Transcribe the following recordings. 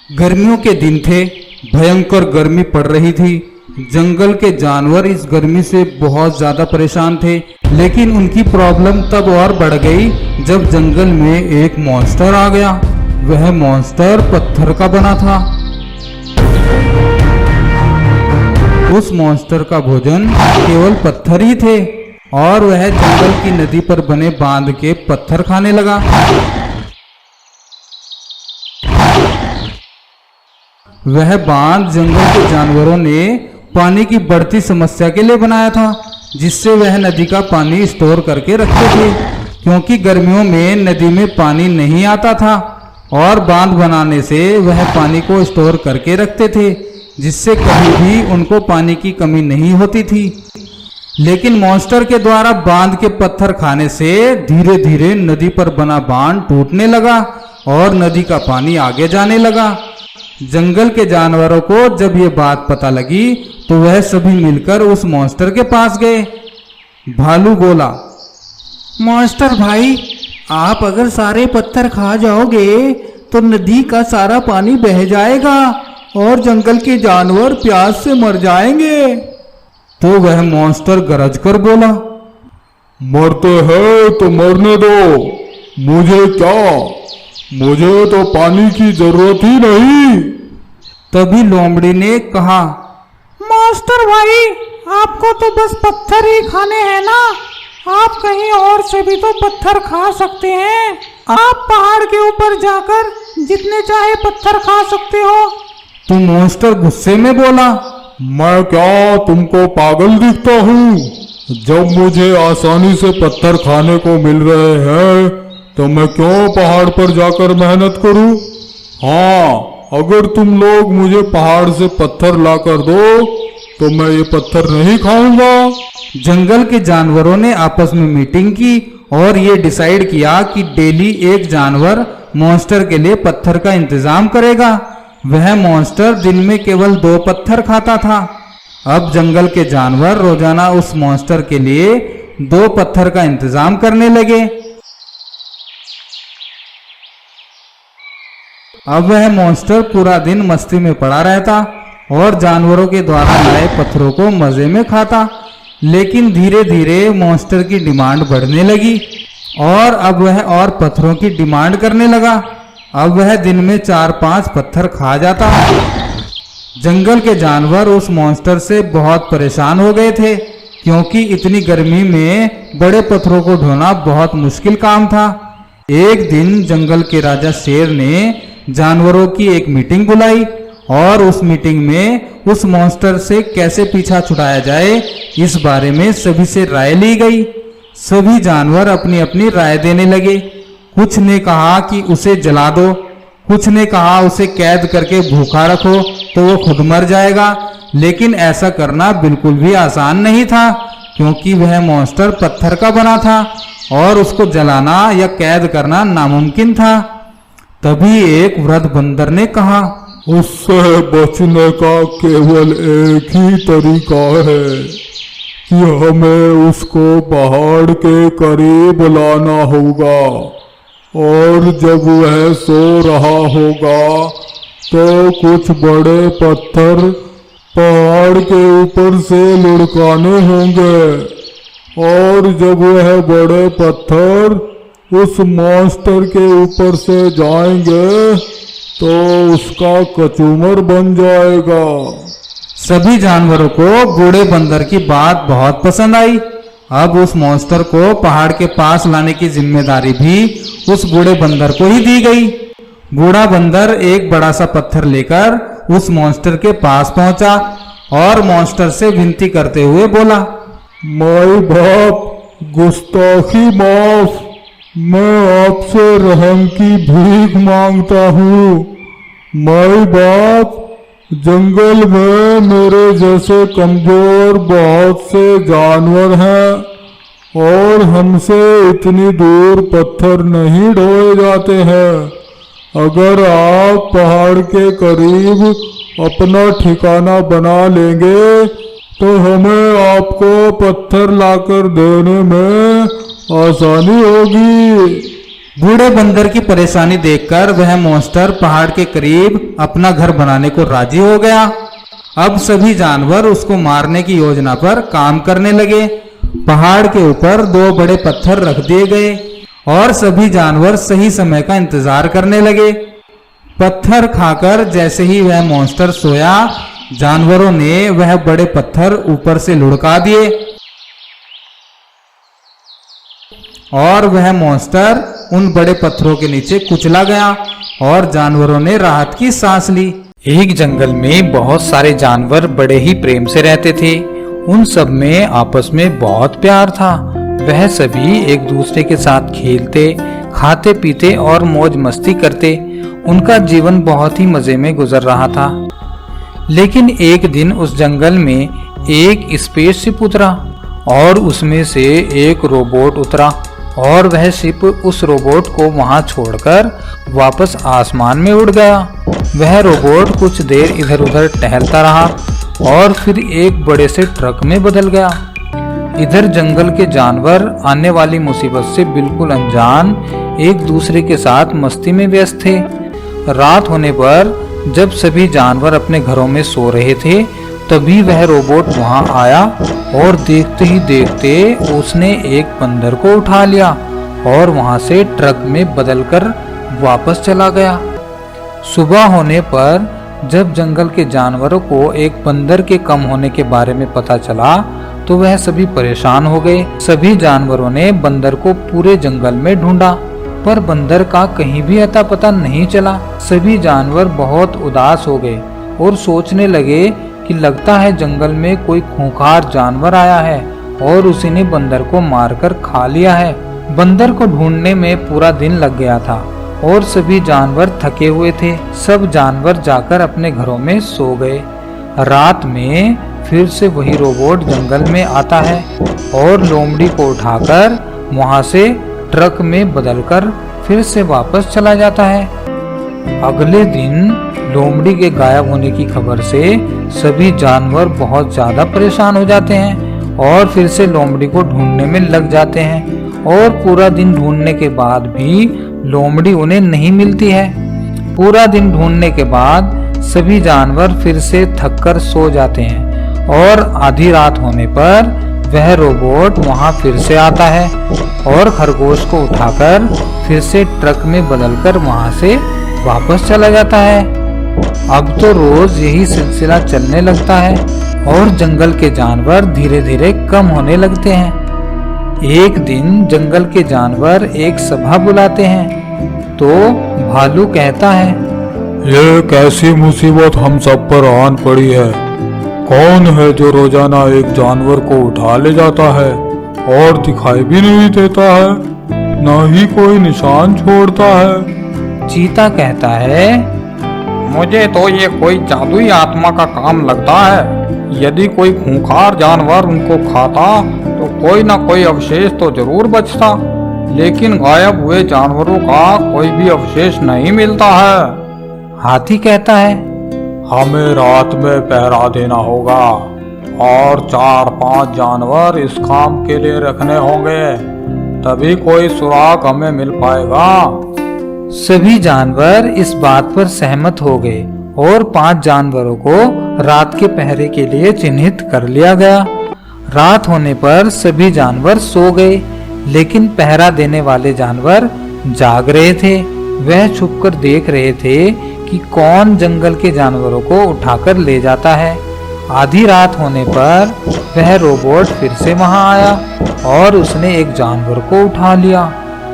गर्मियों के दिन थे, भयंकर गर्मी पड़ रही थी। जंगल के जानवर इस गर्मी से बहुत ज़्यादा परेशान थे, लेकिन उनकी प्रॉब्लम तब और बढ़ गई जब जंगल में एक मॉन्स्टर आ गया। वह मॉन्स्टर पत्थर का बना था। उस मॉन्स्टर का भोजन केवल पत्थर ही थे और वह जंगल की नदी पर बने बांध के पत्थर खाने लगा। वह बांध जंगल के जानवरों ने पानी की बढ़ती समस्या के लिए बनाया था, जिससे वह नदी का पानी स्टोर करके रखते थे, क्योंकि गर्मियों में नदी में पानी नहीं आता था और बांध बनाने से वह पानी को स्टोर करके रखते थे, जिससे कभी भी उनको पानी की कमी नहीं होती थी। लेकिन मॉन्स्टर के द्वारा बांध के पत्थर खाने से धीरे धीरे नदी पर बना बांध टूटने लगा और नदी का पानी आगे जाने लगा। जंगल के जानवरों को जब ये बात पता लगी तो वह सभी मिलकर उस मॉन्स्टर के पास गए। भालू बोला, मॉन्स्टर भाई, आप अगर सारे पत्थर खा जाओगे तो नदी का सारा पानी बह जाएगा और जंगल के जानवर प्यास से मर जाएंगे। तो वह मॉन्स्टर गरज कर बोला, मरते हैं तो मरने दो, मुझे क्या, मुझे तो पानी की जरूरत ही नहीं। तभी लोमड़ी ने कहा, मास्टर भाई, आपको तो बस पत्थर ही खाने हैं ना, आप कहीं और से भी तो पत्थर खा सकते हैं। आप पहाड़ के ऊपर जाकर जितने चाहे पत्थर खा सकते हो। तो मॉन्स्टर गुस्से में बोला, मैं क्या तुमको पागल दिखता हूँ? जब मुझे आसानी से पत्थर खाने को मिल रहे हैं तो मैं क्यों पहाड़ पर जाकर मेहनत करूं? हाँ, अगर तुम लोग मुझे पहाड़ से पत्थर लाकर दो तो मैं ये पत्थर नहीं खाऊंगा। जंगल के जानवरों ने आपस में मीटिंग की और ये डिसाइड किया कि डेली एक जानवर मॉन्स्टर के लिए पत्थर का इंतजाम करेगा। वह मॉन्स्टर दिन में केवल 2 पत्थर खाता था। अब जंगल के जानवर रोजाना उस मॉन्स्टर के लिए 2 पत्थर का इंतजाम करने लगे। अब वह मॉन्स्टर पूरा दिन मस्ती में पड़ा रहता और जानवरों के द्वारा लाए पत्थरों को मजे में खाता। लेकिन धीरे धीरे मॉन्स्टर की डिमांड बढ़ने लगी और अब वह और पत्थरों की डिमांड करने लगा। अब वह दिन में 4-5 पत्थर खा जाता। जंगल के जानवर उस मॉन्स्टर से बहुत परेशान हो गए थे, क्योंकि इतनी गर्मी में बड़े पत्थरों को ढोना बहुत मुश्किल काम था। एक दिन जंगल के राजा शेर ने जानवरों की एक मीटिंग बुलाई और उस मीटिंग में उस मॉन्स्टर से कैसे पीछा छुड़ाया जाए इस बारे में सभी से राय ली गई। सभी जानवर अपनी अपनी राय देने लगे। कुछ ने कहा कि उसे जला दो, कुछ ने कहा उसे कैद करके भूखा रखो तो वो खुद मर जाएगा। लेकिन ऐसा करना बिल्कुल भी आसान नहीं था, क्योंकि वह मॉन्स्टर पत्थर का बना था और उसको जलाना या कैद करना नामुमकिन था। तभी एक वृद्ध बंदर ने कहा, उससे बचने का केवल एक ही तरीका है कि हमें उसको पहाड़ के करीब लाना होगा और जब वह सो रहा होगा तो कुछ बड़े पत्थर पहाड़ के ऊपर से लुढ़काने होंगे और जब वह बड़े पत्थर उस मॉन्स्टर के ऊपर से जाएंगे तो उसका कचूमर बन जाएगा। सभी जानवरों को बूढ़े बंदर की बात बहुत पसंद आई। अब उस मॉन्स्टर को पहाड़ के पास लाने की जिम्मेदारी भी उस बूढ़े बंदर को ही दी गई। बूढ़ा बंदर एक बड़ा सा पत्थर लेकर उस मॉन्स्टर के पास पहुंचा और मॉन्स्टर से विनती करते हुए बोला, माई बाप, गुस्ताखी माफ, मैं आपसे रहम की भीख मांगता हूँ। माई बाप, जंगल में मेरे जैसे कमजोर बहुत से जानवर हैं और हमसे इतनी दूर पत्थर नहीं ढोए जाते हैं। अगर आप पहाड़ के करीब अपना ठिकाना बना लेंगे तो हमें आपको पत्थर लाकर देने में आसानी होगी। बूढ़े बंदर की परेशानी देखकर वह मॉन्स्टर पहाड़ के करीब अपना घर बनाने को राजी हो गया। अब सभी जानवर उसको मारने की योजना पर काम करने लगे। पहाड़ के ऊपर 2 बड़े पत्थर रख दिए गए और सभी जानवर सही समय का इंतजार करने लगे। पत्थर खाकर जैसे ही वह मॉन्स्टर सोया, जानवरों ने वह बड़े पत्थर ऊपर से लुढ़का दिए और वह मॉन्स्टर उन बड़े पत्थरों के नीचे कुचला गया और जानवरों ने राहत की सांस ली। एक जंगल में बहुत सारे जानवर बड़े ही प्रेम से रहते थे। उन सब में आपस में बहुत प्यार था। वह सभी एक दूसरे के साथ खेलते, खाते पीते और मौज मस्ती करते। उनका जीवन बहुत ही मजे में गुजर रहा था। लेकिन एक दिन उस जंगल में एक स्पेसशिप उतरा और उसमें से एक रोबोट उतरा और वह शिप उस रोबोट को वहां छोड़कर वापस आसमान में उड़ गया। वह रोबोट कुछ देर इधर उधर टहलता रहा और फिर एक बड़े से ट्रक में बदल गया। इधर जंगल के जानवर आने वाली मुसीबत से बिल्कुल अनजान एक दूसरे के साथ मस्ती में व्यस्त थे। रात होने पर जब सभी जानवर अपने घरों में सो रहे थे, तभी वह रोबोट वहां आया और देखते ही देखते उसने एक बंदर को उठा लिया और वहां से ट्रक में बदलकर वापस चला गया। सुबह होने पर जब जंगल के जानवरों को एक बंदर के कम होने के बारे में पता चला, तो वह सभी परेशान हो गए। सभी जानवरों ने बंदर को पूरे जंगल में ढूंढा, पर बंदर का कहीं भी अता पता नहीं चला। सभी जानवर बहुत उदास हो गए और सोचने लगे कि लगता है जंगल में कोई खूंखार जानवर आया है और उसी ने बंदर को मारकर खा लिया है। बंदर को ढूंढने में पूरा दिन लग गया था और सभी जानवर थके हुए थे। सब जानवर जाकर अपने घरों में सो गए। रात में फिर से वही रोबोट जंगल में आता है और लोमड़ी को उठाकर वहां से ट्रक में बदलकर फिर से वापस चला जाता है। अगले दिन लोमड़ी के गायब होने की खबर से सभी जानवर बहुत ज्यादा परेशान हो जाते हैं और फिर से लोमड़ी को ढूंढने में लग जाते हैं और पूरा दिन ढूंढने के बाद भी लोमड़ी उन्हें नहीं मिलती है। पूरा दिन ढूंढने के बाद सभी जानवर फिर से थककर सो जाते हैं और आधी रात होने पर वह रोबोट वहां फिर से आता है और खरगोश को उठाकर फिर से ट्रक में बदलकर वहां से वापस चला जाता है। अब तो रोज यही सिलसिला चलने लगता है और जंगल के जानवर धीरे धीरे कम होने लगते हैं। एक दिन जंगल के जानवर एक सभा बुलाते हैं तो भालू कहता है, ये कैसी मुसीबत हम सब पर आन पड़ी है। कौन है जो रोजाना एक जानवर को उठा ले जाता है और दिखाई भी नहीं देता है, न ही कोई निशान छोड़ता है। चीता कहता है, मुझे तो ये कोई जादुई आत्मा का काम लगता है। यदि कोई खूंखार जानवर उनको खाता तो कोई ना कोई अवशेष तो जरूर बचता, लेकिन गायब हुए जानवरों का कोई भी अवशेष नहीं मिलता है। हाथी कहता है, हमें रात में पहरा देना होगा और 4-5 जानवर इस काम के लिए रखने होंगे, तभी कोई सुराग हमें मिल पाएगा। सभी जानवर इस बात पर सहमत हो गए और 5 जानवरों को रात के पहरे के लिए चिन्हित कर लिया गया। रात होने पर सभी जानवर सो गए, लेकिन पहरा देने वाले जानवर जाग रहे थे। वह छुपकर देख रहे थे कि कौन जंगल के जानवरों को उठाकर ले जाता है। आधी रात होने पर वह रोबोट फिर से वहां आया और उसने एक जानवर को उठा लिया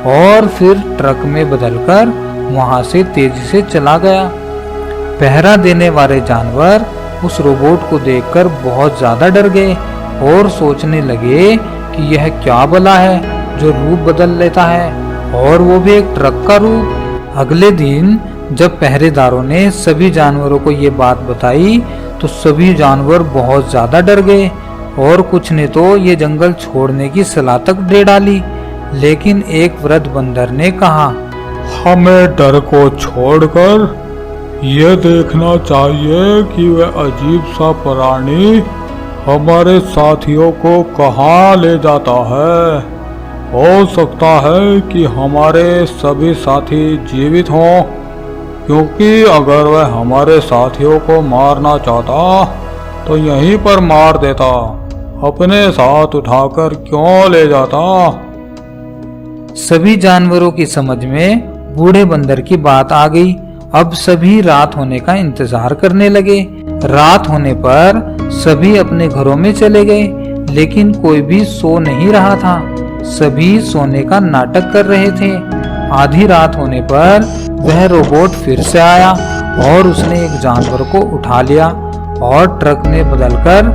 और फिर ट्रक में बदलकर वहां से तेजी से चला गया। पहरा देने वाले जानवर उस रोबोट को देखकर बहुत ज्यादा डर गए और सोचने लगे कि यह क्या बला है जो रूप बदल लेता है, और वो भी एक ट्रक का रूप। अगले दिन जब पहरेदारों ने सभी जानवरों को ये बात बताई तो सभी जानवर बहुत ज्यादा डर गए और कुछ ने तो ये जंगल छोड़ने की सलाह तक दे डाली। लेकिन एक वृद्ध बंदर ने कहा, हमें डर को छोड़कर ये देखना चाहिए कि वह अजीब सा प्राणी हमारे साथियों को कहाँ ले जाता है। हो सकता है कि हमारे सभी साथी जीवित हों, क्योंकि अगर वह हमारे साथियों को मारना चाहता तो यहीं पर मार देता, अपने साथ उठाकर क्यों ले जाता। सभी जानवरों की समझ में बूढ़े बंदर की बात आ गई। अब सभी रात होने का इंतजार करने लगे। रात होने पर सभी अपने घरों में चले गए, लेकिन कोई भी सो नहीं रहा था। सभी सोने का नाटक कर रहे थे। आधी रात होने पर वह रोबोट फिर से आया और उसने एक जानवर को उठा लिया और ट्रक में बदलकर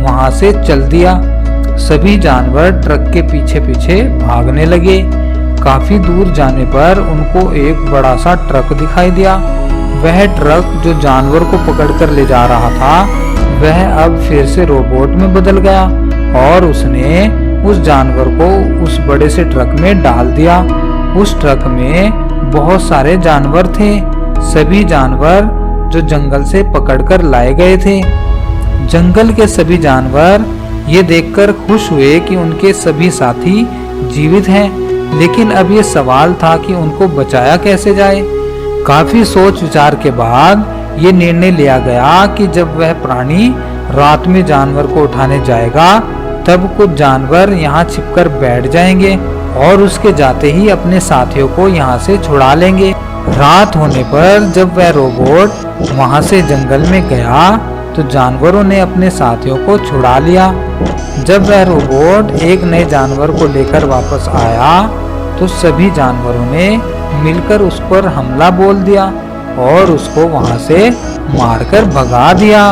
वहां से चल दिया। सभी जानवर ट्रक के पीछे पीछे भागने लगे। काफी दूर जाने पर उनको एक बड़ा सा ट्रक दिखाई दिया। वह ट्रक जो जानवर को पकड़कर ले जा रहा था, वह अब फिर से रोबोट में बदल गया और उसने उस जानवर को उस बड़े से ट्रक में डाल दिया। उस ट्रक में बहुत सारे जानवर थे। सभी जानवर जो जंगल से पकड़कर लाए गए थे। जंगल के सभी जानवर ये देखकर खुश हुए कि उनके सभी साथी जीवित हैं, लेकिन अब ये सवाल था कि उनको बचाया कैसे जाए। काफी सोच विचार के बाद ये निर्णय लिया गया कि जब वह प्राणी रात में जानवर को उठाने जाएगा, तब कुछ जानवर यहाँ छिपकर बैठ जाएंगे और उसके जाते ही अपने साथियों को यहाँ से छुड़ा लेंगे। रात होने पर जब वह रोबोट वहाँ से जंगल में गया तो जानवरों ने अपने साथियों को छुड़ा लिया। जब वह रोबोट एक नए जानवर को लेकर वापस आया तो सभी जानवरों ने मिलकर उस पर हमला बोल दिया और उसको वहां से मारकर भगा दिया।